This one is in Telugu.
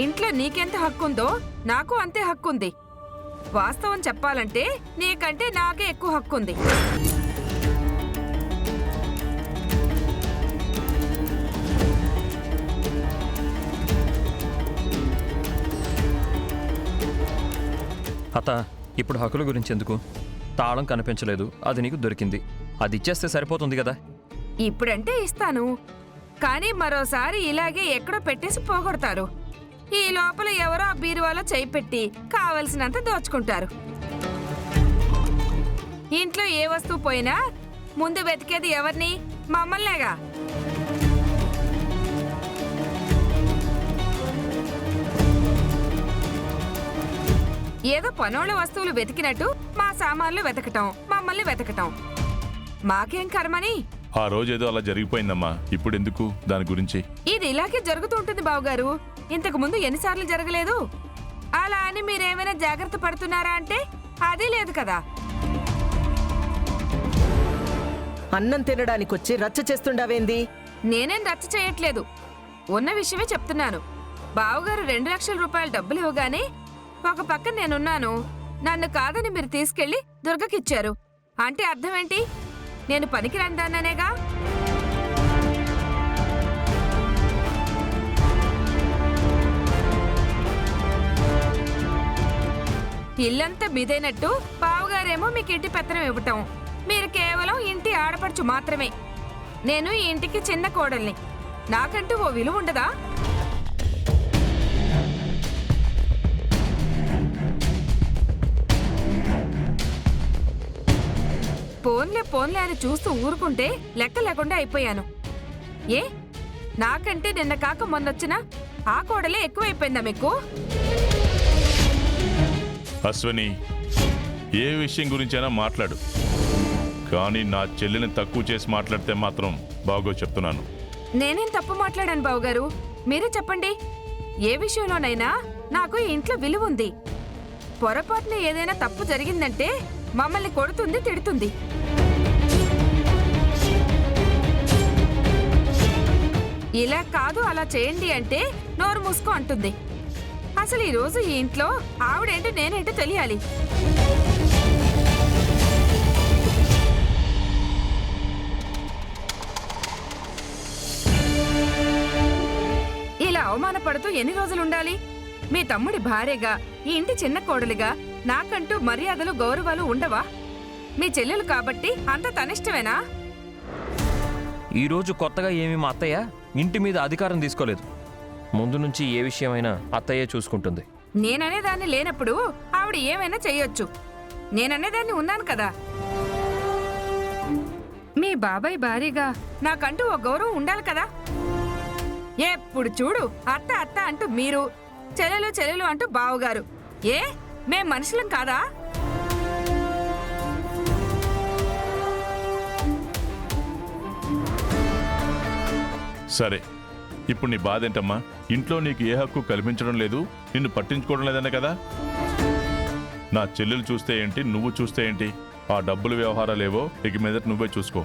ఇంట్లో నీకెంత హక్కుందో నాకు అంతే హక్కుంది. వాస్తవం చెప్పాలంటే నీకంటే నాకే ఎక్కువ హక్కుంది. అత్త, ఇప్పుడు హక్కుల గురించి ఎందుకు? తాళం కనిపించలేదు, అది నీకు దొరికింది. అది ఇచ్చేస్తే సరిపోతుంది కదా. ఇప్పుడంటే ఇస్తాను, కానీ మరోసారి ఇలాగే ఎక్కడో పెట్టేసి పోగొడతారు. ఈ లోపల ఎవరో ఆ బీరువాలో చేయి పెట్టి కావలసినంత దోచుకుంటారు. ఇంట్లో ఏ వస్తువు పోయినా ముందు వెతికేది ఎవరిని? మమ్మల్నేగా. ఏదో పనోళ్ళ వస్తువులు వెతికినట్టు మా సామాన్లు వెతకటం, మమ్మల్ని వెతకటం. మాకేం కర్మని? ఆ రోజేదో అలా జరిగిపోయిందమ్మా, ఇప్పుడు ఎందుకు దాని గురించి? ఇది ఇలాగే జరుగుతూ ఉంటుంది బావగారు. ఇంతకు ముందు ఎన్నిసార్లు జరగలేదు? అలా అని మీరేమైనా జాగ్రత్త పడుతున్నారా అంటే అది లేదు కదా. అన్నం తినడానికొచ్చి రచ్చ చేస్తుండవేంది? నేనేం రచ్చ చేయట్లేదు, ఉన్న విషయమే చెప్తున్నాను. బావగారు 2 లక్షల రూపాయల డబ్బులు ఇవ్వగానే ఒక పక్క నేనున్నాను. నన్ను కాదని మీరు తీసుకెళ్లి దుర్గకిచ్చారు అంటే అర్థం ఏంటి? నేను పనికిరానిదాన్ననేగా. ఇల్లంతా మీదైనట్టు బావగారేమో మీకు ఇంటి పెత్తనం ఇవ్వటం, మీరు కేవలం ఇంటి ఆడపడుచు మాత్రమే. నేను ఈ ఇంటికి చిన్న కోడల్ని, నాకంటూ ఓ విలువ ఉండదా? పోన్లే అని చూస్తూ ఊరుకుంటే లెక్క లేకుండా అయిపోయాను. ఏ నాకంటే నిన్న కాక మొన్నొచ్చిన ఆ కోడలే ఎక్కువైపోయిందా మీకు? అశ్వని, ఏ విషయం గురించైనా మాట్లాడు, కానీ నా చెల్లిని తక్కువ చేసి మాట్లాడితే మాత్రం బాగో చెప్తున్నాను. నేనేం తప్పు మాట్లాడాను బావగారు, మీరే చెప్పండి. ఏ విషయంలోనైనా నాకు ఈ ఇంట్లో విలువ ఉంది. పొరపాటున ఏదైనా తప్పు జరిగిందంటే మమ్మల్ని కొడుతుంది, తిడుతుంది. ఇలా కాదు అలా చేయండి అంటే నోరు మూసుకో అంటుంది. అసలు ఈరోజు ఈ ఇంట్లో ఆవిడేంటో నేనేంటో తెలియాలి. ఇలా అవమానపడుతూ ఎన్ని రోజులుండాలి? మీ తమ్ముడి భార్యగా, ఈ ఇంటి చిన్న కోడలిగా నాకంటూ మర్యాదలు గౌరవాలు ఉండవా? మీ చెల్లెలు కాబట్టి అంత తనిష్టమేనా? ఈరోజు కొత్తగా ఏమీ మా అత్తయ్య ఇంటి మీద అధికారం తీసుకోలేదు. ముందు నుంచి ఏ విషయమైనా అత్తయ్యే చూసుకుంటుంది. నేననేదాన్ని లేనప్పుడు ఆవిడ ఏమైనా చెయ్యొచ్చు, నేననేదాన్ని ఉన్నాను కదా. మీ బాబాయ్ భార్యగా నాకంటూ ఓ గౌరవం ఉండాలి కదా. ఎప్పుడు చూడు అత్త అత్త అంటూ మీరు, చెల్లెలు చెల్లెలు అంటూ బావగారు. ఏ మేం మనుషులం కాదా? సరే, ఇప్పుడు నీ బాధ ఏంటమ్మా? ఇంట్లో నీకు ఏ హక్కు కల్పించడం లేదు, నిన్ను పట్టించుకోవడం లేదన్న కదా. నా చెల్లెలు చూస్తే ఏంటి, నువ్వు చూస్తే ఏంటి? ఆ డబ్బుల వ్యవహారాలేవో ఇక మీదట నువ్వే చూసుకో.